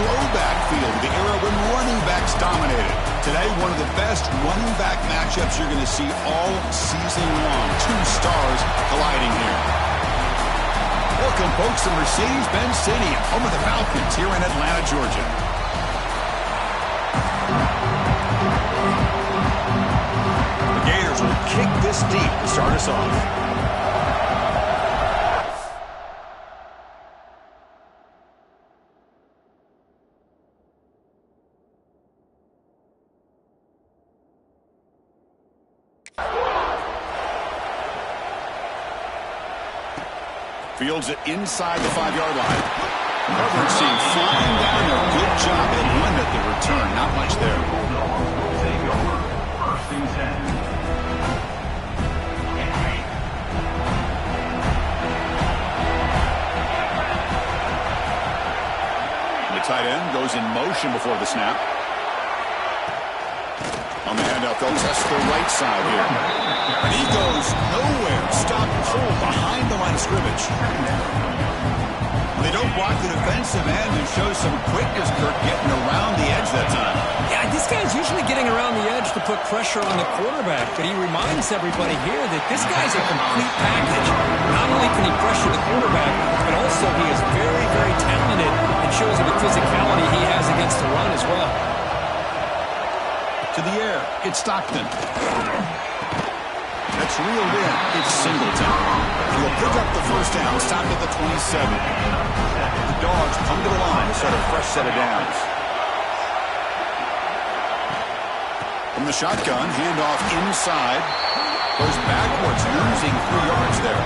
throwback feel to the era when running backs dominated. Today, one of the best running back matchups you're going to see all season long. Two stars colliding here. Welcome, folks, to Mercedes-Benz Stadium, home of the Falcons here in Atlanta, Georgia. The Gators will kick this deep to start us off. Fields it inside the 5-yard line. Coverage team flying down there. Good job. They limit the return. Not much there. The tight end goes in motion before the snap. On the handout, they'll test the right side here. And he goes nowhere. Stopped cold behind the line of scrimmage. They don't block the defensive end and show some quickness, Kirk, getting around the edge that time. Yeah, this guy's usually getting around the edge to put pressure on the quarterback, but he reminds everybody here that this guy's a complete package. Not only can he pressure the quarterback, but also he is very, very talented and shows you the physicality he has against the run as well. To the air, it's Stockton. That's reeled in. It's Singleton. He'll pick up the first down, stopped at the 27. The Dogs come to the line to start a fresh set of downs. From the shotgun, handoff inside. Goes backwards, losing 3 yards there.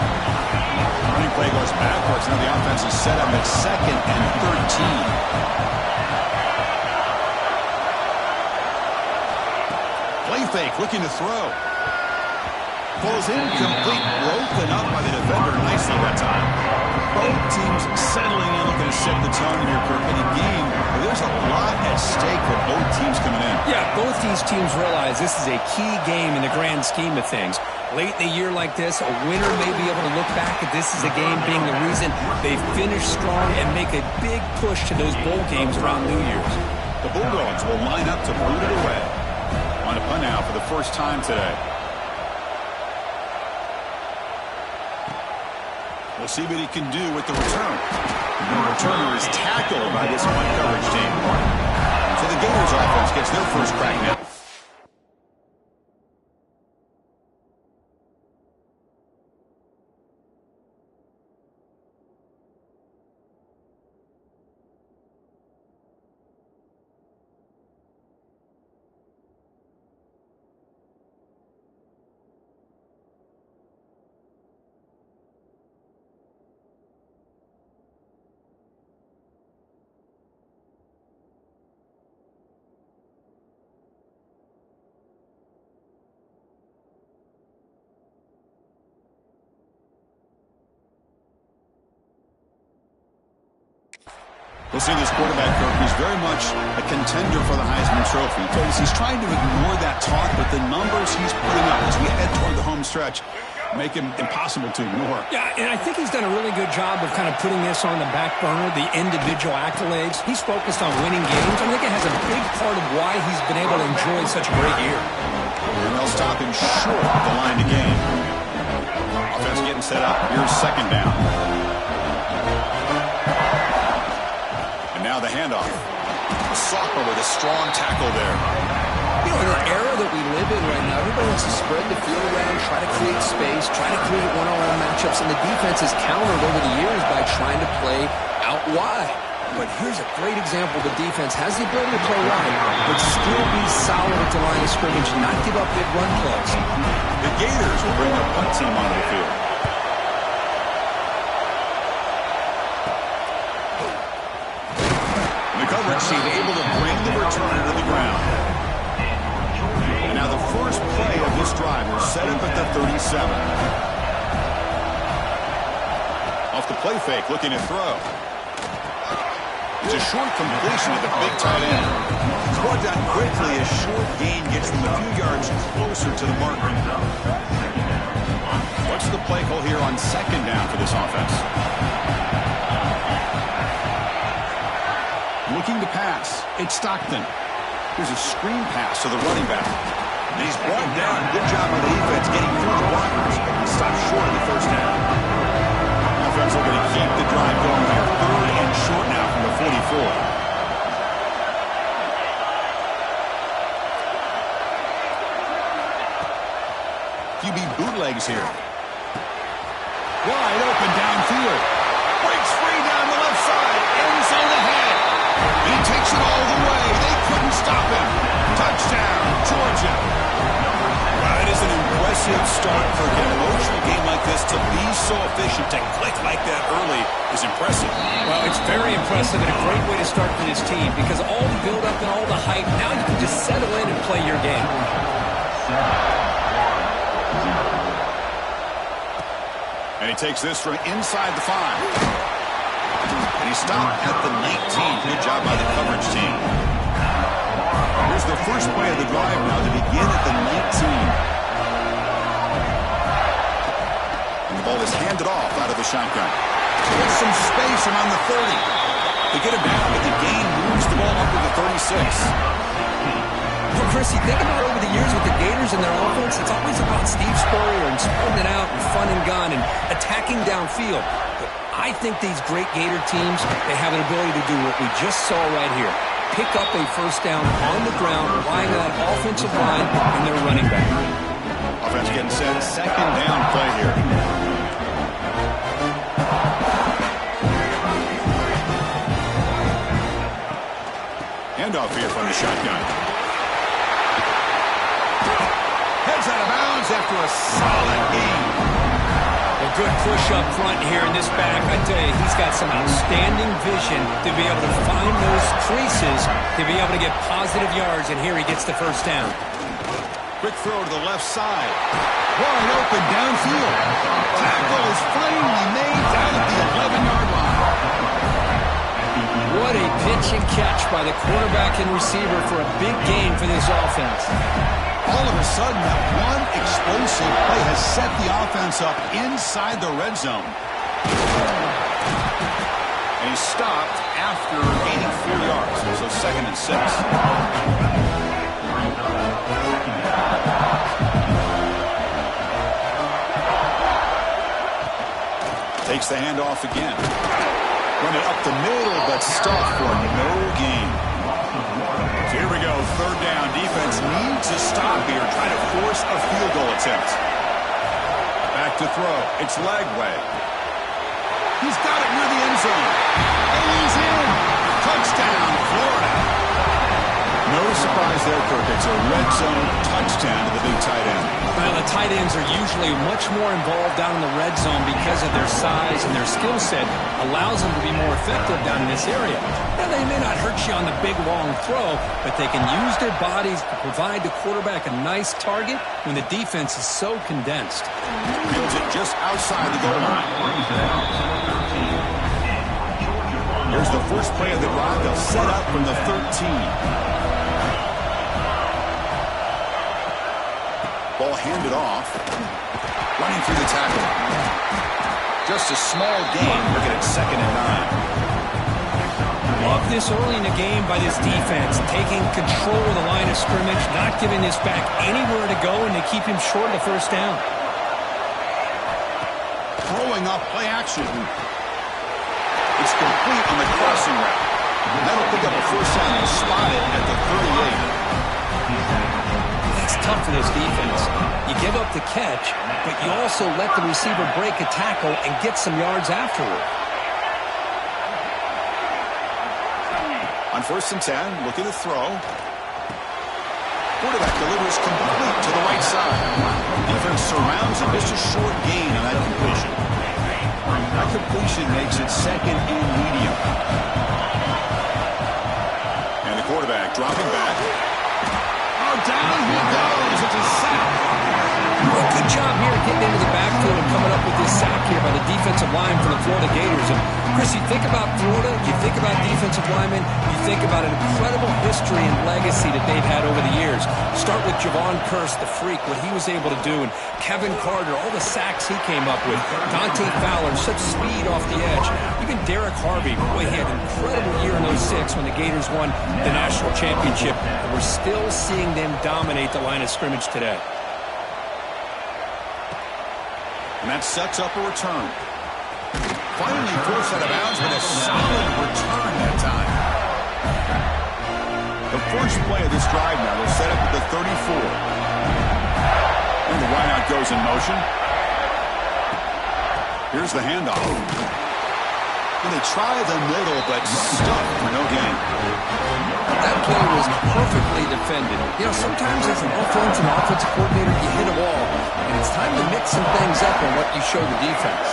Running play goes backwards. Now the offense is set up at 2nd and 13. Play fake, looking to throw. Falls incomplete, broken up by the defender nicely that time. Both teams settling in, looking to set the tone here, Kirk, in a game where there's a lot at stake for both teams coming in. Yeah, both these teams realize this is a key game in the grand scheme of things. Late in a year like this, a winner may be able to look back at this as a game being the reason they finish strong and make a big push to those bowl games around New Year's. The Bulldogs will line up to boot it away. On a punt now for the first time today. We'll see what he can do with the return. The returner is tackled by this punt coverage team. So the Gators offense gets their first crack now. We'll see this quarterback, Kirk. He's very much a contender for the Heisman Trophy. He's trying to ignore that talk, but the numbers he's putting up as we head toward the home stretch make him impossible to ignore. Yeah, and I think he's done a really good job of kind of putting this on the back burner, the individual accolades. He's focused on winning games. I think it has a big part of why he's been able to enjoy such a great year. And they'll stop him short of the line to gain. Offense getting set up. Here's 2nd down. Now the handoff. Sophomore with a strong tackle there. You know, in the era that we live in right now, everybody wants to spread the field around, try to create space, try to create one-on-one matchups, and the defense has countered over the years by trying to play out wide. But here's a great example. The defense has the ability to play wide, but still be solid at the line of scrimmage, not give up big run plays. The Gators will bring their punt team onto the field. The coverage team able to bring the returner to the ground. And now the first play of this drive will set up at the 37. Off the play fake, looking to throw. It's a short completion at the big tight end. It's brought down quickly as short gain gets them a few yards closer to the marker. What's the play call here on 2nd down for this offense? looking to pass. It's Stockton. Here's a screen pass to the running back. And he's brought down. Good job on the defense getting through the blockers. He stopped short of the first down. Offense looking to keep the drive going here. 3rd and short now from the 44. QB bootlegs here. Wide open downfield. Breaks free down the left side. Ends on the head. He takes it all the way. They couldn't stop him. Touchdown, Georgia. Well, it is an impressive start for an emotional game like this. To be so efficient, to click like that early is impressive. Well, it's very impressive and a great way to start for this team because all the build-up and all the hype, now you can just settle in and play your game. And he takes this from inside the 5. And he stopped at the 19. Good job by the coverage team. Here's the first play of the drive now to begin at the 19. And the ball is handed off out of the shotgun. There's some space around the 30. They get him down, but the gain moves the ball up to the 36. Well, Chris, you think about over the years with the Gators and their offense, it's always about Steve Spurrier and spreading it out and fun and gun and attacking downfield. But I think these great Gator teams, they have an ability to do what we just saw right here. Pick up a first down on the ground, relying on that offensive line and their running back. Offense getting set. 2nd down play here. Handoff here from the shotgun. Heads out of bounds after a solid game. A good push up front here in this back. I tell you, he's got some outstanding vision to be able to find those creases, to be able to get positive yards, and here he gets the first down. Quick throw to the left side. Wide open downfield. Tackle is finally made down at the 11-yard line. What a pitch and catch by the quarterback and receiver for a big gain for this offense. All of a sudden, that one explosive play has set the offense up inside the red zone. And he stopped after gaining 4 yards, so 2nd and 6. Takes the handoff again. Run it up the middle, but stuffed for no gain. So here we go, 3rd down. Defense needs a stop here, try to force a field goal attempt. Back to throw. It's Lagway. He's got it near the end zone. And he's in. Touchdown, Florida. No surprise there, Kirk. It's a red zone touchdown to the big tight end. Well, the tight ends are usually much more involved down in the red zone because of their size and their skill set allows them to be more effective down in this area. Now, they may not hurt you on the big, long throw, but they can use their bodies to provide the quarterback a nice target when the defense is so condensed. Fields it just outside the goal line. Here's the first play of the drive. They'll set up from the 13. Ball handed off. Running through the tackle. Just a small gain. Looking at 2nd and 9. Love this early in the game by this defense. Taking control of the line of scrimmage. Not giving this back anywhere to go, and they keep him short of the first down. Throwing up play action. It's complete on the crossing route. That'll pick up a first down and spot it at the 38. It's tough for this defense. You give up the catch, but you also let the receiver break a tackle and get some yards afterward. On 1st and 10, look at the throw. Quarterback delivers complete to the right side. Defense surrounds him. Just a short gain on that completion. That completion makes it 2nd and medium. And the quarterback dropping back. Down he goes. It's a sack. A Good job here getting into the backfield and coming up with this sack here by the defensive line for the Florida Gators. And Chris, you think about Florida, you think about defensive linemen, you think about an incredible history and legacy that they've had over the years. Start with Javon Kearse, the freak, what he was able to do, and Kevin Carter, all the sacks he came up with. Dante Fowler, such speed off the edge. Even Derek Harvey, boy, he had an incredible year in '06 when the Gators won the national championship. And we're still seeing them dominate the line of scrimmage today. And that sets up a return. Finally forced out of bounds with a solid return that time. The first play of this drive now, they'll set up at the 34. And the wideout goes in motion. Here's the handoff. And they try the middle, but stuck for no gain. That play was perfectly defended. You know, sometimes as an offensive coordinator, you hit a wall, and it's time to mix some things up on what you show the defense.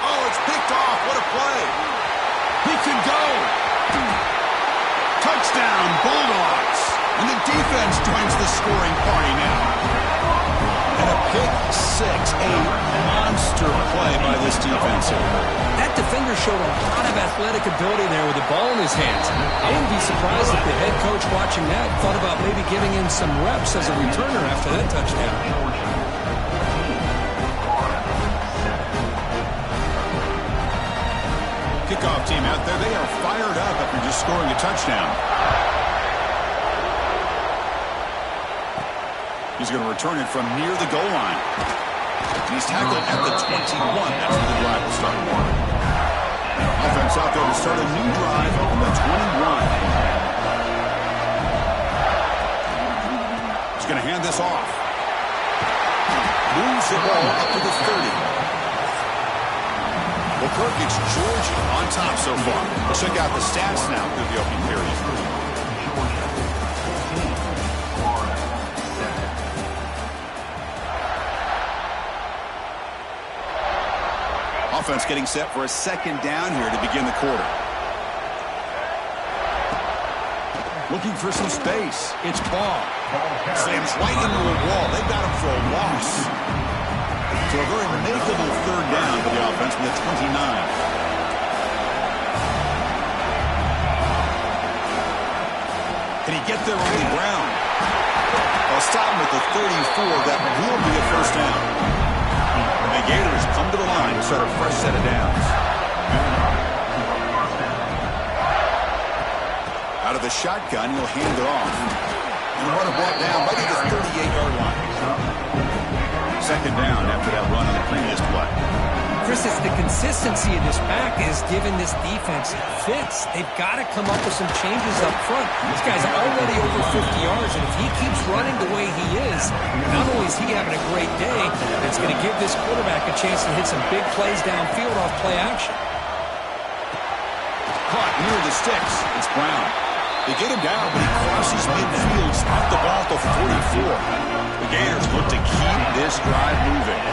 Oh, it's picked off. What a play. He can go. Touchdown, Bulldogs. And the defense joins the scoring party now. And a pick six, a monster play by this defense here. That defender showed a lot of athletic ability there with the ball in his hands. I wouldn't be surprised if the head coach watching that thought about maybe giving him some reps as a returner after that touchdown. Kickoff team out there, they are fired up after just scoring a touchdown. He's going to return it from near the goal line. He's tackled at the 21. That's where the drive will start. Offense out there to start a new drive from the 21. He's going to hand this off. Moves the ball up to the 30. Well, Kirk, it's Georgia on top so far. Let's check out the stats now through the opening period. Offense getting set for a second down here to begin the quarter. Looking for some space. It's Ball. Slams right into a wall. They've got him for a loss. So a very makeable third down for the offense from the 29. Can he get there on the ground? I'll stop him at the 34. That will be a first down. The Gators come to the line to start a fresh set of downs. Out of the shotgun, he'll hand it off. And the runner brought down right at the 38-yard line. Second down after that run on the previous play. Chris, it's the consistency of this back is giving this defense fits. They've got to come up with some changes up front. This guy's already over 50 yards, and if he keeps running the way he is, not only is he having a great day, it's going to give this quarterback a chance to hit some big plays downfield off play action. Caught near the sticks. It's Brown. They get him down, but he crosses midfield, spot the ball at the 44. The Gators look to keep this drive moving.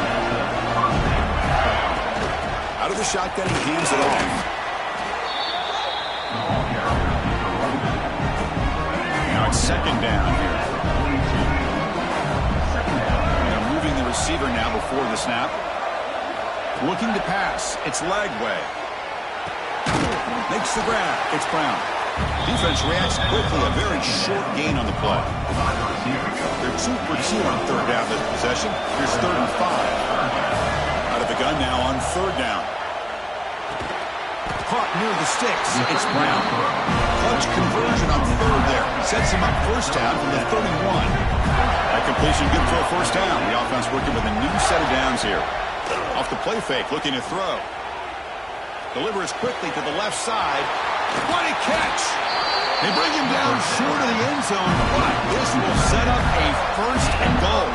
Out of the shotgun, he hands it off. Now it's second down here. They're moving the receiver now before the snap. Looking to pass. It's Lagway. Makes the grab. It's Brown. Defense reacts quickly. A very short gain on the play. They're 2 for 2 on third down this possession. Here's 3rd and 5. Out of the gun now on third down. Caught near the sticks. It's Brown. Clutch conversion on third there. Sets him up first down from the 31. That completion good for a first down. The offense working with a new set of downs here. Off the play fake, looking to throw. Delivers quickly to the left side. What a catch! They bring him down short of the end zone, but this will set up a first and goal.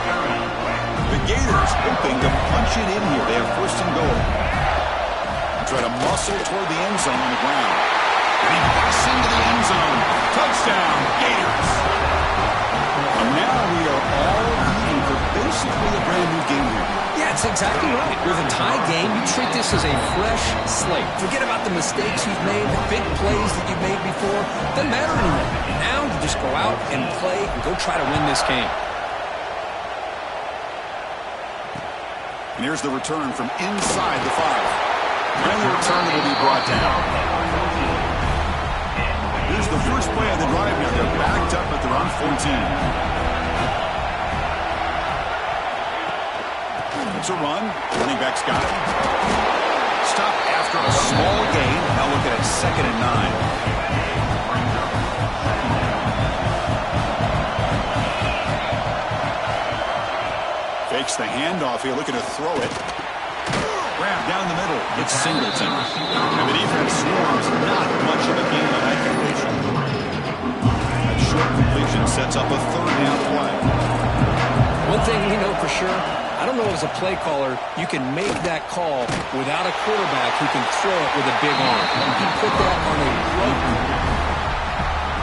The Gators hoping to punch it in here. They have first and goal. Try to muscle toward the end zone on the ground. And he busts into the end zone. Touchdown, Gators. And now we are all eating for basically a brand new game here. Yeah, it's exactly right. With a tie game, you treat this as a fresh slate. Forget about the mistakes you've made, the big plays that you've made before. Doesn't matter anymore. Now you just go out and play and go try to win this game. And here's the return from inside the 5. And the return will be brought down. Here's the first play of the drive now. They're backed up at their own 14. It's a run. Running back's got it. Stop after a small gain. Now looking at 2nd and 9. Fakes the handoff here, looking to throw it. Grab down the middle. It's Singleton. And the defense swarms. Not much of a gain on that completion. That short completion sets up a 3rd down play. One thing we know for sure, I don't know as a play caller, you can make that call without a quarterback who can throw it with a big arm. He put that on a rope.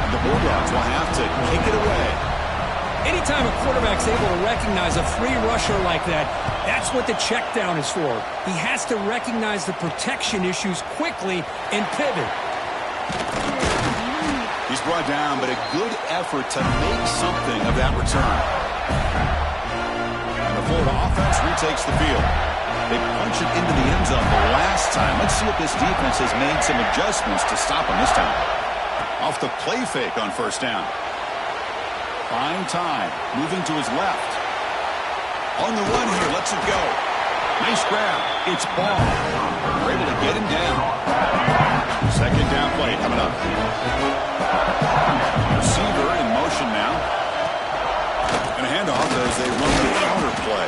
And the Bulldogs will have to kick it away. Anytime a quarterback's able to recognize a free rusher like that, that's what the check down is for. He has to recognize the protection issues quickly and pivot. He's brought down, but a good effort to make something of that return. And the Florida offense retakes the field. They punch it into the end zone the last time. Let's see if this defense has made some adjustments to stop him this time. Off the play fake on 1st down. Fine time. Moving to his left. On the run here. Lets it go. Nice grab. It's Ball. They're able to get him down. 2nd down play coming up. Receiver in motion now. And a handoff as they run the counter play.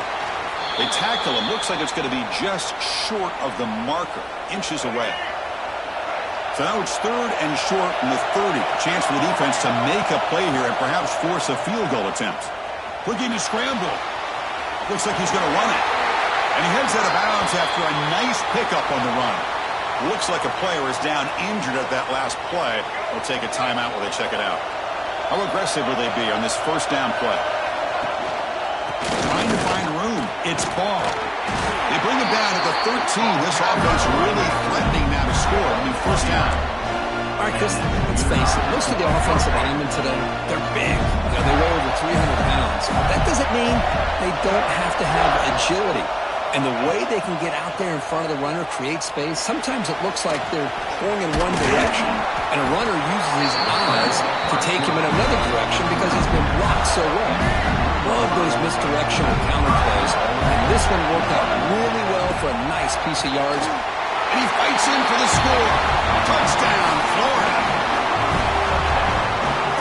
They tackle him. Looks like it's going to be just short of the marker. Inches away. So now it's 3rd and short from the 30. Chance for the defense to make a play here and perhaps force a field goal attempt. Looking to scramble. Looks like he's going to run it. And he heads out of bounds after a nice pickup on the run. Looks like a player is down injured at that last play. They'll take a timeout while they check it out. How aggressive will they be on this 1st down play? Trying to find room. It's Ball. They bring him down at the 13. This offense really threatening now to score. I mean, 1st down. All right, Chris, let's face it. Most of the offensive linemen today, they're big. You know, they weigh over 300 pounds. That doesn't mean they don't have to have agility. And the way they can get out there in front of the runner, create space, sometimes it looks like they're pulling in one direction, and a runner uses his eyes to take him in another direction because he's been blocked so well. Love those misdirectional counter plays. And this one worked out really well for a nice piece of yards. And he fights in for the score. Touchdown, Florida.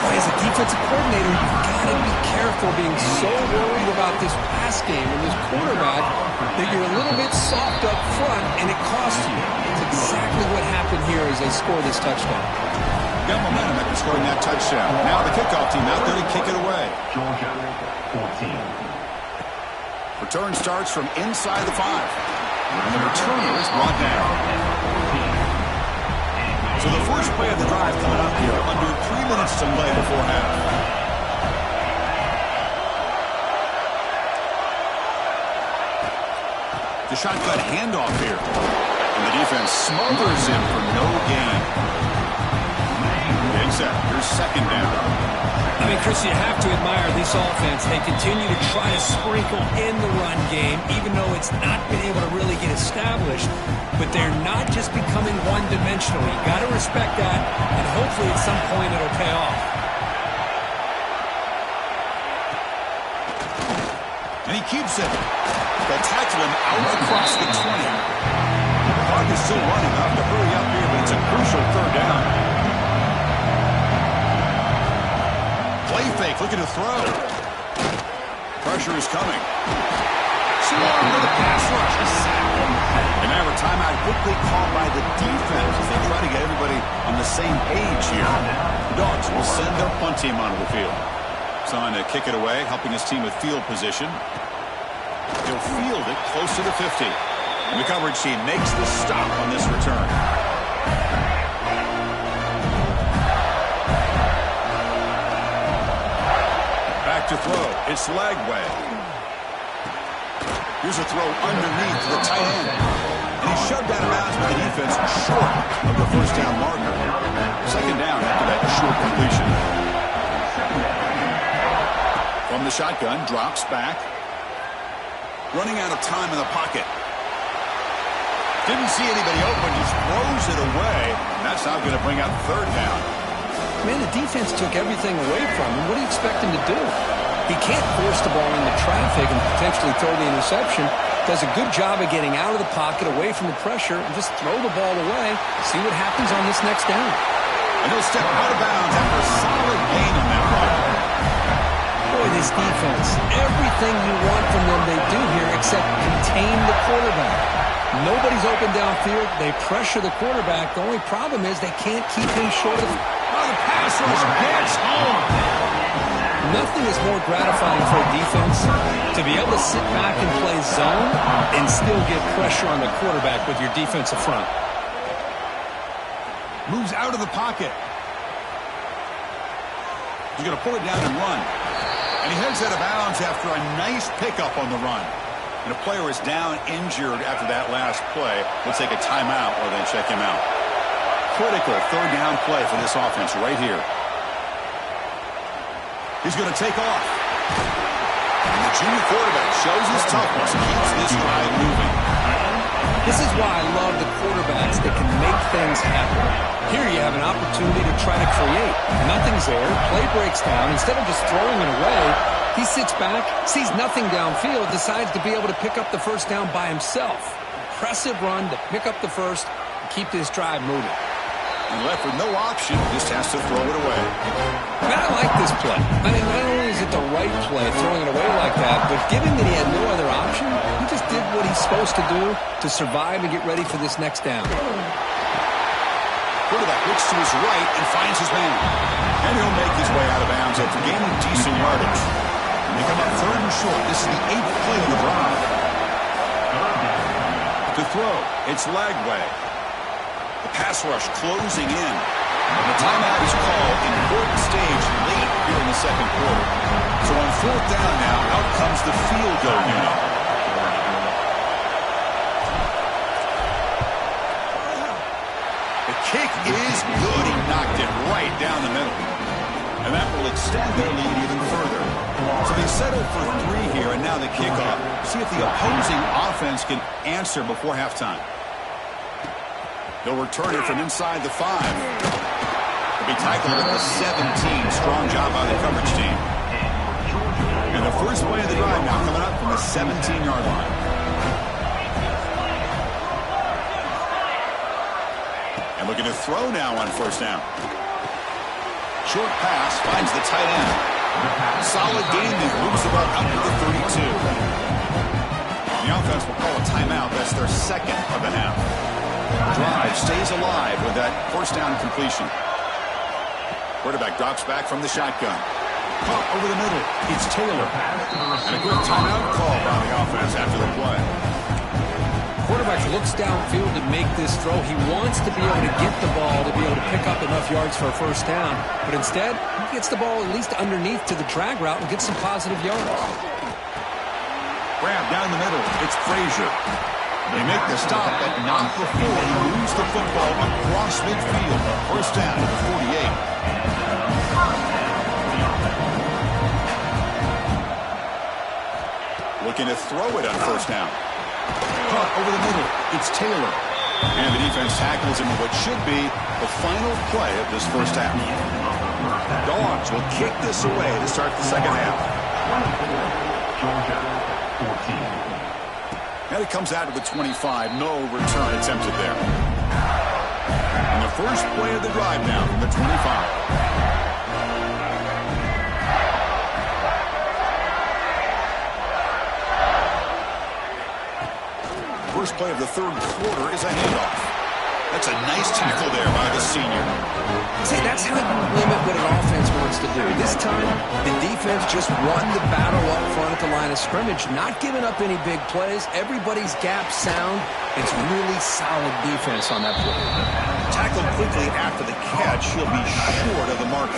Boy, as a defensive coordinator, you've got to be careful being so worried about this pass game and this quarterback that you're a little bit soft up front and it costs you. It's exactly what happened here as they score this touchdown. Got momentum after scoring that touchdown. Now the kickoff team out there to kick it away. Georgia, 14. Return starts from inside the 5. And the returner is brought down. So the first play of the drive coming up here. Under 3 minutes to play before half. The shotgun handoff here. And the defense smothers him for no gain. Getting set. Here's 2nd down. I mean, Chris, you have to admire this offense. They continue to try to sprinkle in the run game, even though it's not been able to really get established. But they're not just becoming one-dimensional. You got to respect that, and hopefully at some point it'll pay off. And he keeps it. They tackle him out across the 20. The clock is still running. I have to hurry up here, but it's a crucial 3rd down. Play fake, looking to throw. Pressure is coming. Swarm with a pass rush. And now a timeout quickly called by the defense as they try to get everybody on the same page here. The Dogs will send their punt team onto the field. Trying to kick it away, helping his team with field position. He'll field it close to the 50. And the coverage team makes the stop on this return. Back to throw. It's Lagway. Here's a throw underneath to the tight end. And he's shoved out of bounds by the defense short of the first down marker. Second down after that short completion. From the shotgun, drops back. Running out of time in the pocket. Didn't see anybody open, just throws it away. And that's not going to bring out third down. Man, the defense took everything away from him. What do you expect him to do? He can't force the ball into traffic and potentially throw the interception. Does a good job of getting out of the pocket, away from the pressure, and just throw the ball away. See what happens on this next down. And he'll step out of bounds after a solid gain on that run. Boy, this defense, everything you want from them they do here except contain the quarterback. Nobody's open downfield. They pressure the quarterback. The only problem is they can't keep him short of the... Oh, the pass rush gets home. Nothing is more gratifying for a defense to be able to sit back and play zone and still get pressure on the quarterback with your defensive front. Moves out of the pocket. He's going to pull it down and run. And he heads out of bounds after a nice pickup on the run. And a player is down injured after that last play. We'll take a timeout or then check him out. Critical third down play for this offense right here. He's going to take off. And the junior quarterback shows his toughness and keeps this drive moving. This is why I love the quarterbacks that can make things happen. Here you have an opportunity to try to create. Nothing's there. Play breaks down. Instead of just throwing it away, he sits back, sees nothing downfield, decides to be able to pick up the first down by himself. Impressive run to pick up the first and keep this drive moving. And left with no option, just has to throw it away. Man, I like this play. I mean, not only is it the right play, throwing it away like that, but given that he had no other option, he just did what he's supposed to do to survive and get ready for this next down. Quarterback looks to his right and finds his man. And he'll make his way out of bounds after gaining decent yardage. And they come up third and short. This is the 8th play of the drive. To throw, it's Lagway. The pass rush closing in. And the timeout is called. Important stage late here in the second quarter. So on fourth down now, out comes the field goal unit. The kick is good. He knocked it right down the middle. And that will extend their lead even further. So they settle for 3 here, and now the kickoff. See if the opposing offense can answer before halftime. They'll return it from inside the 5. They'll be tackled at the 17. Strong job by the coverage team. And the first play of the drive now coming up from the 17-yard line. And looking to throw now on first down. Short pass finds the tight end. Solid gain that moves the ball out to the 32. The offense will call a timeout. That's their second of the half. Drive stays alive with that first down completion. Quarterback drops back from the shotgun. Caught over the middle. It's Taylor. And a quick timeout call by the offense after the play. Quarterback looks downfield to make this throw. He wants to be able to get the ball to be able to pick up enough yards for a first down. But instead, he gets the ball at least underneath to the drag route and gets some positive yards. Grab down the middle. It's Frazier. They make the stop, but not before he moves the football across midfield. First down at the 48. Looking to throw it on first down. Caught over the middle. It's Taylor. And the defense tackles him in what should be the final play of this first half. Dogs will kick this away to start the second half. Georgia, 14. And it comes out to the 25. No return attempted there. And the first play of the drive now from the 25. First play of the third quarter is a handoff. That's a nice tackle there by the senior. See, that's how you limit what an offense wants to do. This time, the defense just won the battle up front at the line of scrimmage, not giving up any big plays. Everybody's gap sound. It's really solid defense on that play. Tackled quickly after the catch. He'll be short of the marker.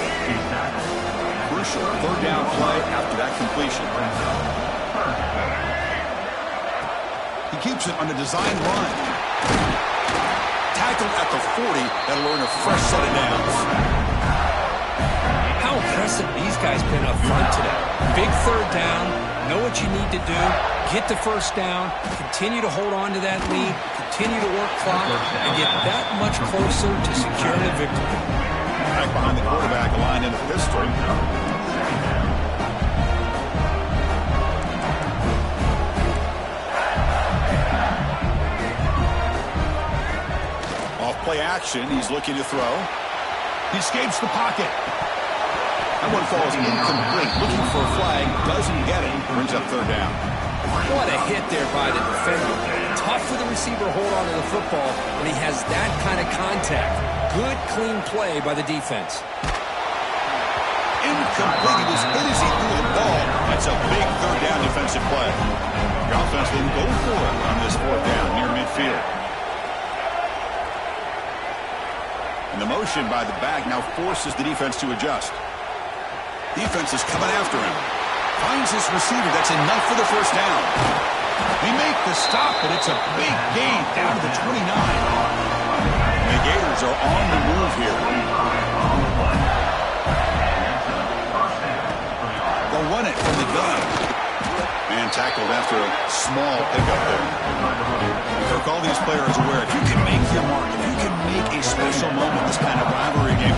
Crucial third down play after that completion. keeps it on a design run. Tackled at the 40. That'll earn a fresh set of downs. How impressive these guys been up front today. Big third down. Know what you need to do. Get the first down. Continue to hold on to that lead. Continue to work clock and get that much closer to securing a victory. Back behind the quarterback, aligned in the pistol. Off play action, he's looking to throw. He escapes the pocket. That one falls incomplete. Looking for a flag, doesn't get it. Brings up third down. What a hit there by the defender. Tough for the receiver to hold on to the football when he has that kind of contact. Good, clean play by the defense. Incomplete. He was hit as he threw the ball. That's a big third down defensive play. Your offense didn't go for it on this fourth down near midfield. And the motion by the back now forces the defense to adjust. Defense is coming after him. Finds his receiver. That's enough for the first down. They make the stop, but it's a big gain down to the 29. And the Gators are on the move here. They'll run it from the gun. Man tackled after a small pickup there. Kirk, all these players aware, if you can make your mark, if you can make a special moment, this kind of rivalry game,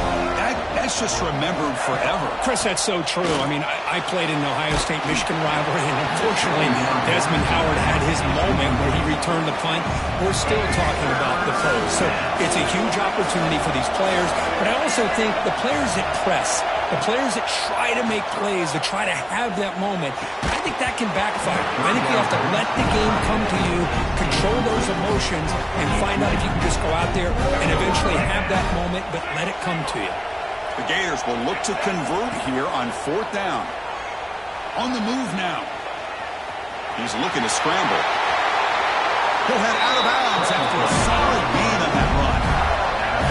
that's just remembered forever. Chris, that's so true. I mean, I played in the Ohio State-Michigan rivalry, and unfortunately, Desmond Howard had his moment where he returned the punt. We're still talking about the pros. So it's a huge opportunity for these players, but I also think the players that press, the players that try to make plays, that try to have that moment, I think that can backfire. I think you have to let the game come to you, control those emotions, and find out if you can just go out there and eventually have that moment, but let it come to you. The Gators will look to convert here on fourth down. On the move now. He's looking to scramble. He'll head out of bounds after a solid gain on that run.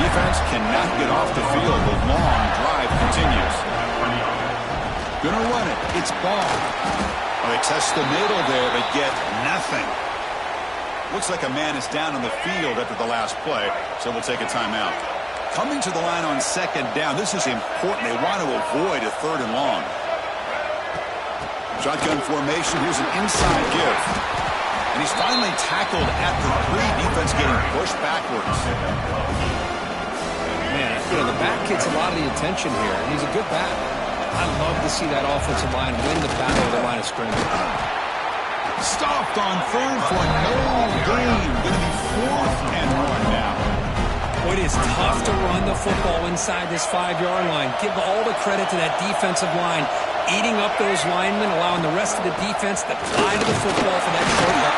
Defense cannot get off the field. The long drive continues. Gonna run it. It's ball. Well, they test the middle there, but get nothing. Looks like a man is down on the field after the last play, so we'll take a timeout. Coming to the line on second down. This is important. They want to avoid a third and long. Shotgun formation. Here's an inside give. And he's finally tackled at the 3. Defense getting pushed backwards. Man, the back gets a lot of the attention here, and he's a good back. I love to see that offensive line win the battle of the line of scrimmage. Stopped on third for no gain. Going to be 4th and 1 now. It is tough to run the football inside this 5-yard line. Give all the credit to that defensive line, eating up those linemen, allowing the rest of the defense to fly to the football for that short yard.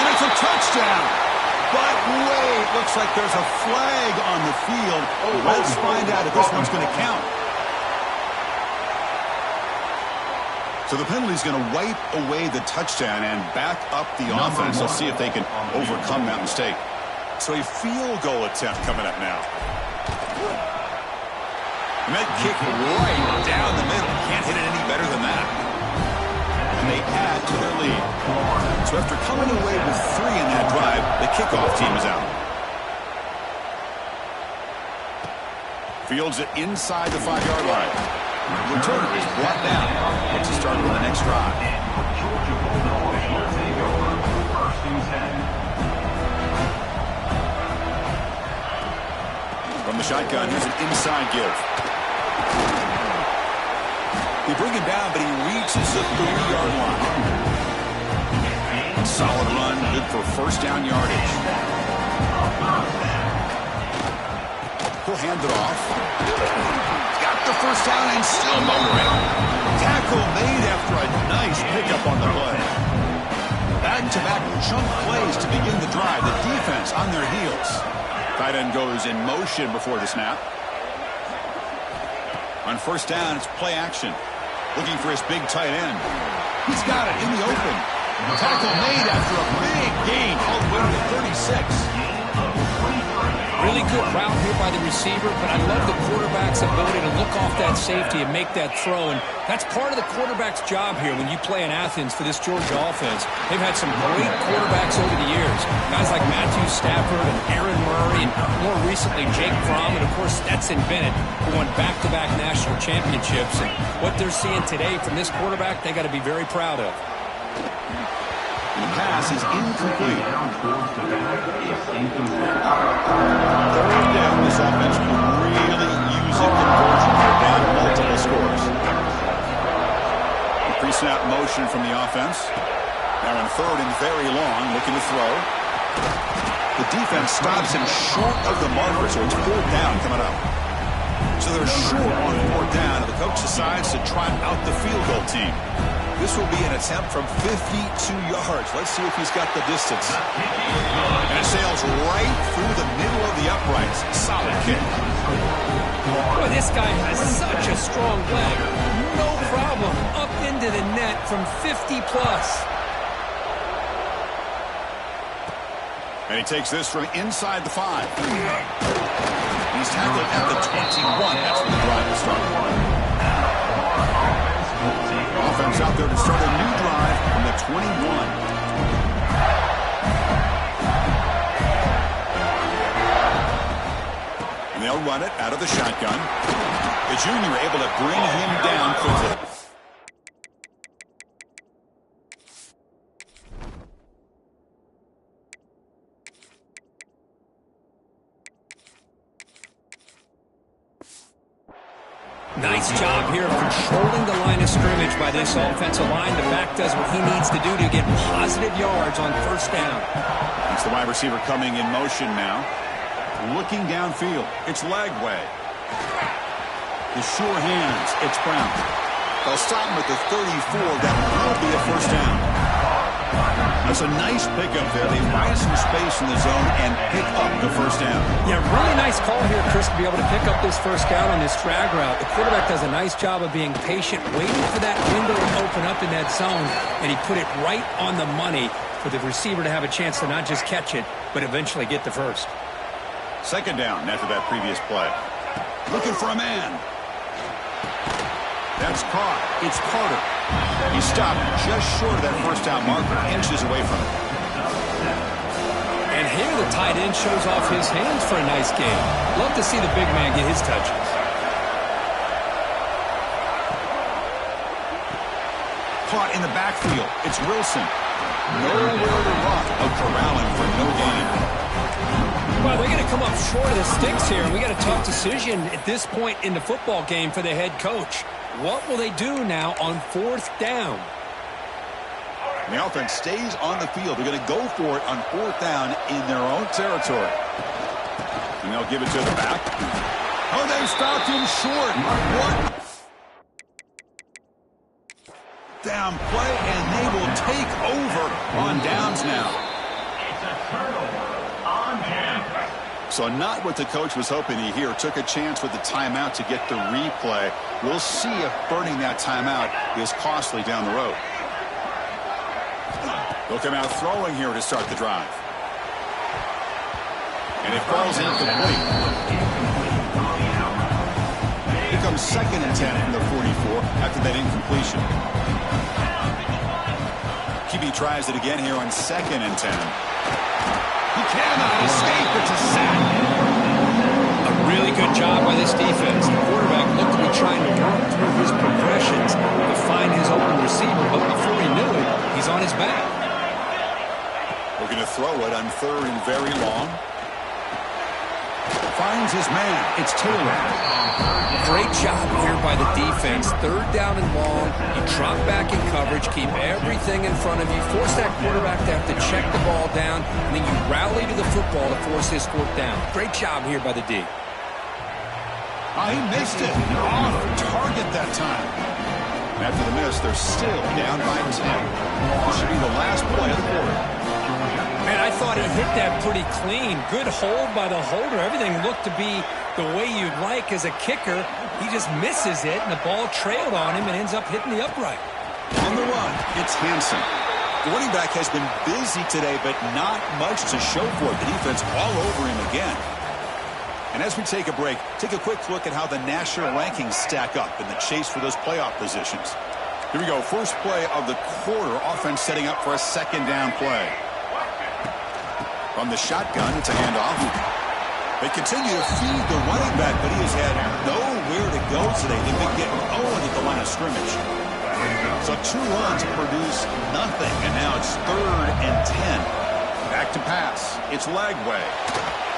And it's a touchdown. But wait, looks like there's a flag on the field. Let's find out if this one's going to count. So the penalty is going to wipe away the touchdown and back up the offense. Let's see if they can overcome that mistake. So a field goal attempt coming up now. And that kick right down the middle. Can't hit it any better than that. And they add to their lead. So after coming away with 3 in that drive, the kickoff team is out. Fields it inside the 5-yard line. Returner is brought down. Let's start with the next drive. First and 10. From the shotgun, here's an inside give. They bring him down, but he reaches the 3-yard line. Solid run, good for first down yardage. He'll hand it off. Got the first down and still motoring. Tackle made after a nice pickup on the play. Back-to-back chunk plays to begin the drive. The defense on their heels. Tight end goes in motion before the snap. On first down, it's play action. Looking for his big tight end. He's got it in the open. Tackle made after a big gain all the way to the 36. Really good route here by the the receiver, but I love the quarterback's ability to look off that safety and make that throw. And that's part of the quarterback's job here when you play in Athens for this Georgia offense. They've had some great quarterbacks over the years. Guys like Matthew Stafford and Aaron Murray, and more recently Jake Fromm, and of course Stetson Bennett, who won back-to-back national championships. And what they're seeing today from this quarterback, they got to be very proud of. The pass is incomplete. Third down, this offense could really use it in Georgia. They're down multiple scores. The pre-snap motion from the offense. Now in third and very long, looking to throw. The defense stops him short of the marker, so it's fourth down coming up. So they're short on fourth down, and the coach decides to trot out the field goal team. This will be an attempt from 52 yards. Let's see if he's got the distance. And it sails right through the middle of the uprights. Solid kick. Boy, this guy has such a strong leg. No problem. Up into the net from 50-plus. And he takes this from inside the 5. He's tackled at the 21. That's where the drive will start. Offense out there to start a new drive from the 21. And they'll run it out of the shotgun. The junior able to bring him down quickly. Nice job here of controlling the line of scrimmage by this offensive line. The back does what he needs to do to get positive yards on first down. It's the wide receiver coming in motion now. Looking downfield. It's Lagway. The sure hands. It's Brown. They'll stop him at the 34. That will be a first down. That's a nice pickup there. They find some space in the zone and pick up the first down. Yeah, really nice call here, Chris, to be able to pick up this first down on this drag route. The quarterback does a nice job of being patient, waiting for that window to open up in that zone, and he put it right on the money for the receiver to have a chance to not just catch it, but eventually get the first. Second down after that previous play. Looking for a man. That's caught. It's Carter. He stopped just short of that first down marker, inches away from it. And here the tight end shows off his hands for a nice game. Love to see the big man get his touches. Caught in the backfield. It's Wilson. Nowhere to run. Out corralling for no gain. Well, they're going to come up short of the sticks here, and we got a tough decision at this point in the football game for the head coach. What will they do now on fourth down? The offense stays on the field. They're going to go for it on fourth down in their own territory. And they'll give it to the back. Oh, they stopped him short. What? Down play, and they will take over on downs now. It's a turnover on down. So not what the coach was hoping to hear. Took a chance with the timeout to get the replay. We'll see if burning that timeout is costly down the road. They'll come out throwing here to start the drive. And it falls incomplete. Here comes second and 10 from the 44 after that incompletion. QB tries it again here on second and 10. He cannot escape. It's a sack. A really good job by this defense. The quarterback looked to be trying to work through his progressions to find his open receiver, but before he knew it, he's on his back. We're going to throw it on third and very long. Finds his man. It's Taylor. Great job here by the defense. Third down and long. You drop back in coverage, keep everything in front of you, force that quarterback to have to check the ball down, and then you rally to the football to force his fourth down. Great job here by the D. He missed it. Off target that time. After the miss, they're still down by 10. This should be the last play of the quarter. Man, I thought he hit that pretty clean. Good hold by the holder. Everything looked to be the way you'd like as a kicker. He just misses it, and the ball trailed on him and ends up hitting the upright. On the run, it's Hansen. The running back has been busy today, but not much to show for it. The defense all over him again. And as we take a break, take a quick look at how the national rankings stack up in the chase for those playoff positions. Here we go. First play of the quarter. Offense setting up for a second down play. From the shotgun, it's a handoff. They continue to feed the running back, but he has had nowhere to go today. They've been getting Owen at the line of scrimmage. So 2 runs produce nothing, and now it's 3rd and 10. Back to pass. It's Lagway.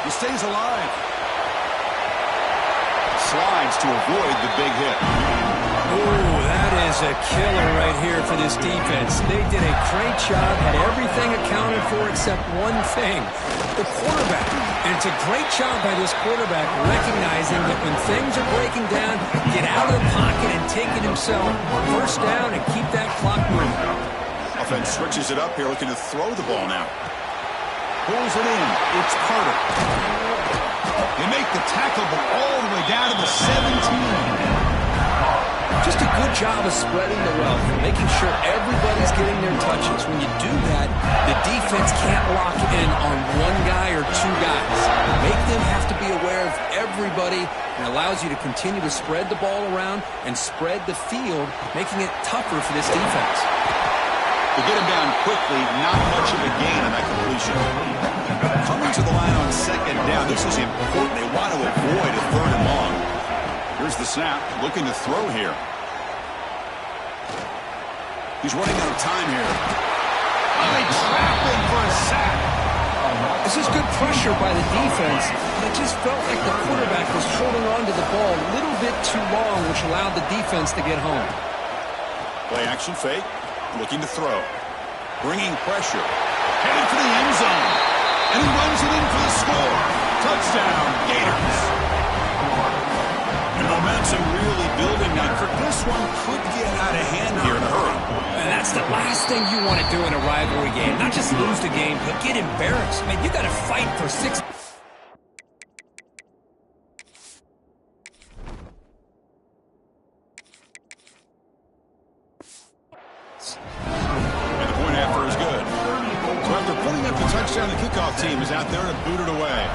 He stays alive. Slides to avoid the big hit. Ooh, that is a killer right here for this defense. They did a great job, had everything accounted for except one thing, the quarterback. And it's a great job by this quarterback recognizing that when things are breaking down, get out of the pocket and take it himself. First down and keep that clock moving. Offense switches it up here, looking to throw the ball now. Pulls it in. It's Carter. They make the tackle, but all the way down to the 17. Just a good job of spreading the wealth, making sure everybody's getting their touches. When you do that, the defense can't lock in on one guy or 2 guys. Make them have to be aware of everybody, and allows you to continue to spread the ball around and spread the field, making it tougher for this defense. To get him down quickly, not much of a gain on that completion. Coming to the line on second down, this is important. They want to avoid a 3rd and long. Here's the snap, looking to throw here. He's running out of time here. Oh, they trap him for a sack. This is good pressure by the defense, but it just felt like the quarterback was holding on to the ball a little bit too long, which allowed the defense to get home. Play action fake, looking to throw. Bringing pressure. Headed for the end zone. And he runs it in for the score. Touchdown, Gators. And momentum really building now. This one could get out of hand here in a hurry. And that's the last thing you want to do in a rivalry game. Not just lose the game, but get embarrassed. Man, you got to fight for 6. And the point after is good. So after putting up the touchdown, the kickoff team is out there to boot it away.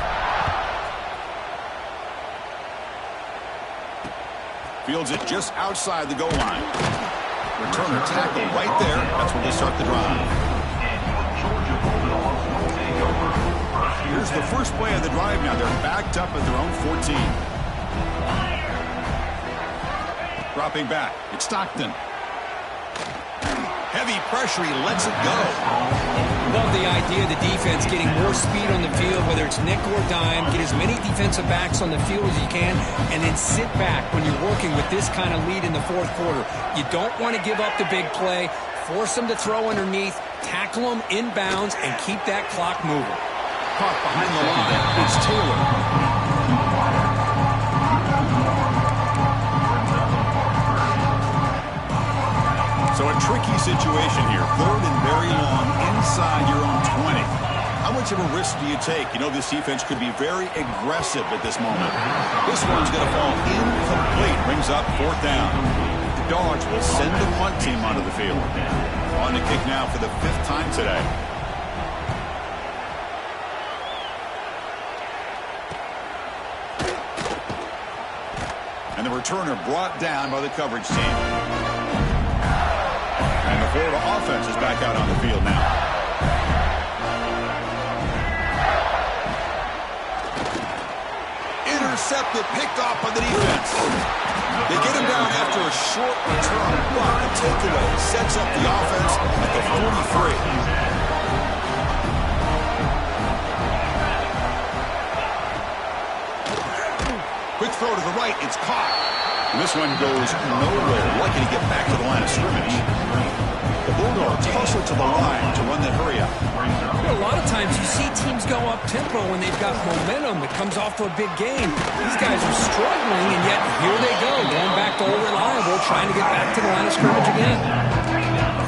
Fields it just outside the goal line. Returner tackle right there. That's when they start the drive. Here's the first play of the drive now. They're backed up at their own 14. Dropping back. It's Stockton. Heavy pressure. He lets it go. Love the idea of the defense getting more speed on the field, whether it's nickel or dime. Get as many defensive backs on the field as you can, and then sit back when you're working with this kind of lead in the 4th quarter. You don't want to give up the big play. Force them to throw underneath, tackle them inbounds, and keep that clock moving. Caught behind the line. It's Taylor. So a tricky situation here. 3rd and very long inside your own 20. How much of a risk do you take? You know this defense could be very aggressive at this moment. This one's going to fall incomplete. Brings up 4th down. The Dogs will send the punt team onto the field. On the kick now for the 5th time today. And the returner brought down by the coverage team. And the Florida offense is back out on the field now. Intercepted, picked off by the defense. They get him down after a short return, but the takeaway sets up the offense at the 43. Quick throw to the right, it's caught. And this one goes nowhere. Lucky to get back to the line of scrimmage. The Bulldogs hustle to the line to run that hurry up. A lot of times you see teams go up-tempo when they've got momentum that comes off to a big game. These guys are struggling, and yet here they go, going back to old reliable, trying to get back to the line of scrimmage again.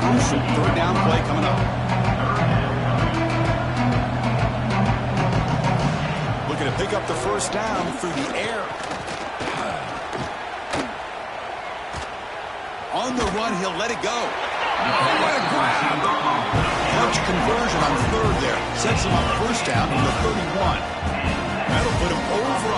Crucial 3rd down play coming up. Looking to pick up the 1st down through the air. On the run, he'll let it go. What a grab. Clutch conversion on 3rd there. Sets him up 1st down from the 31. That'll put him over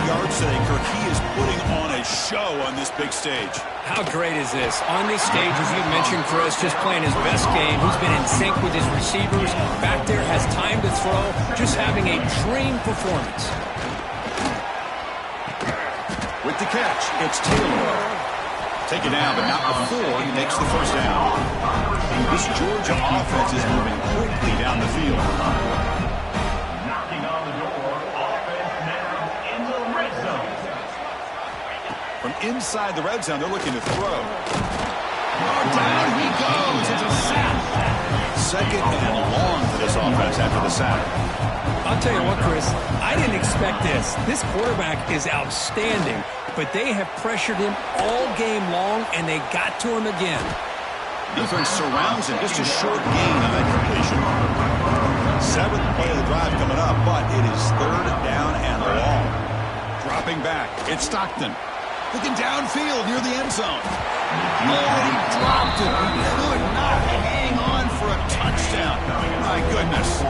yards today, Kirk. He is putting on a show on this big stage. How great is this? On this stage, as you mentioned, Chris, just playing his best game. He's been in sync with his receivers. Back there, has time to throw. Just having a dream performance. With the catch, it's Taylor. Take it down, but not before he makes the first down. This Georgia offense is moving quickly down the field. Knocking on the door. Offense now in the red zone. From inside the red zone, they're looking to throw. Oh, down he goes. It's a sack. Second and long for this offense after the sack. I'll tell you what, Chris, I didn't expect this. This quarterback is outstanding, but they have pressured him all game long, and they got to him again. Defense surrounds him. Just a short gain on that completion. Seventh play of the drive coming up, but it is third down and long. Dropping back, it's Stockton. Looking downfield near the end zone. Oh, he dropped it. He could not hang on for a touchdown. My goodness.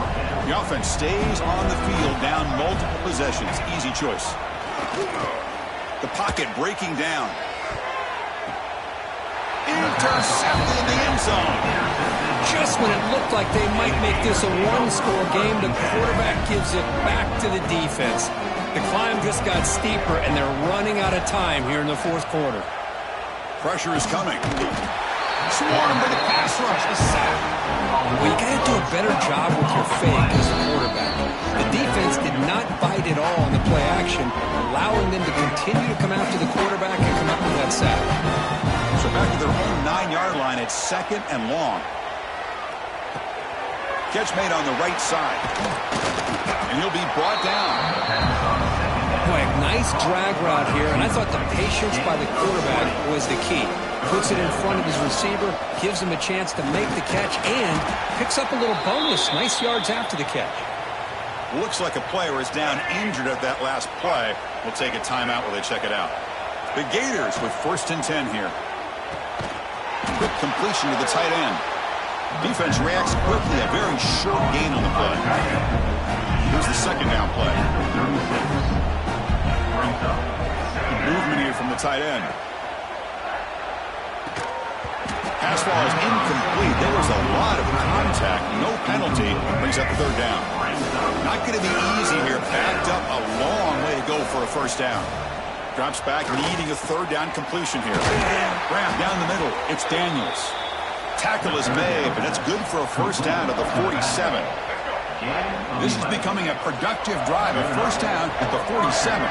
The offense stays on the field down multiple possessions. Easy choice. The pocket breaking down. Intercepted in the end zone. Just when it looked like they might make this a one-score game, the quarterback gives it back to the defense. The climb just got steeper, and they're running out of time here in the fourth quarter. Pressure is coming. Swarmed by the pass rush. A sack. Well, you got to do a better job with your fake as a quarterback. The defense did not bite at all on the play action, allowing them to continue to come after the quarterback and come up with that sack. So back to their own 9-yard line, it's second and long. Catch made on the right side. And he'll be brought down. Boy, nice drag route here, and I thought the patience by the quarterback was the key. Puts it in front of his receiver, gives him a chance to make the catch, and picks up a little bonus. Nice yards after the catch. Looks like a player is down injured at that last play. We'll take a timeout while they check it out. The Gators with 1st and 10 here. Quick completion to the tight end. Defense reacts quickly, a very short gain on the play. Here's the second down play. Movement here from the tight end. Pass ball is incomplete. There was a lot of contact. No penalty. Brings up the third down. Not going to be easy here. Backed up a long way to go for a first down. Drops back, needing a third down completion here. Graham down the middle. It's Daniels. Tackle is made, but that's good for a first down at the 47. This is becoming a productive drive. A first down at the 47.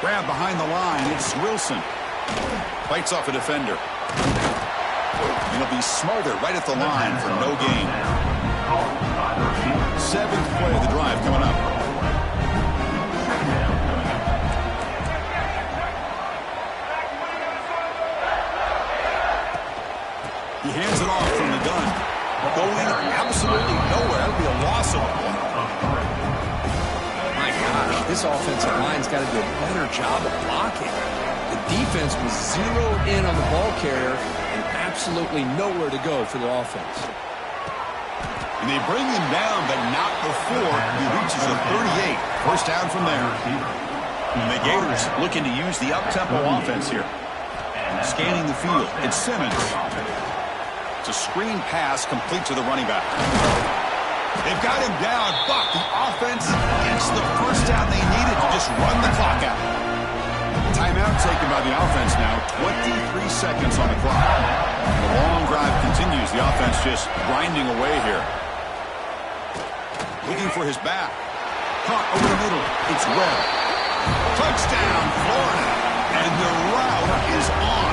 Grab behind the line. It's Wilson. Bites off a defender. And he'll be smarter right at the line for no gain. 7th play of the drive coming up. He hands it off from the gun. Going absolutely nowhere. That'll be a loss of a play. My gosh, this offensive line's got to do a better job of blocking. The defense was zeroed in on the ball carrier and absolutely nowhere to go for the offense. And they bring him down, but not before he reaches a 38. First down from there. And the Gators looking to use the up-tempo offense here. Scanning the field. It's Simmons. It's a screen pass complete to the running back. They've got him down, but the offense gets the first down they needed to just run the clock out. Timeout taken by the offense now. 23 seconds on the clock. The long drive continues. The offense just grinding away here. Looking for his back. Caught over the middle. It's Webb. Touchdown, Florida. And the route is on.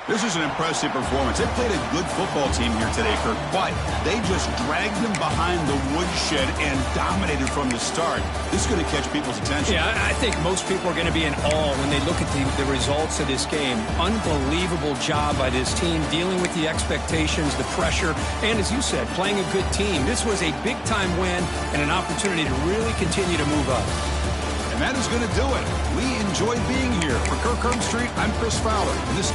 This is an impressive performance. They played a good football team here today, Kirk, but they just dragged them behind the woodshed and dominated from the start. This is going to catch people's attention. Yeah, I think most people are going to be in awe when they look at the results of this game. Unbelievable job by this team, dealing with the expectations, the pressure, and as you said, playing a good team. This was a big-time win and an opportunity to really continue to move up. And And that is going to do it. We enjoyed being here. For Kirk Herbstreit, I'm Chris Fowler. And this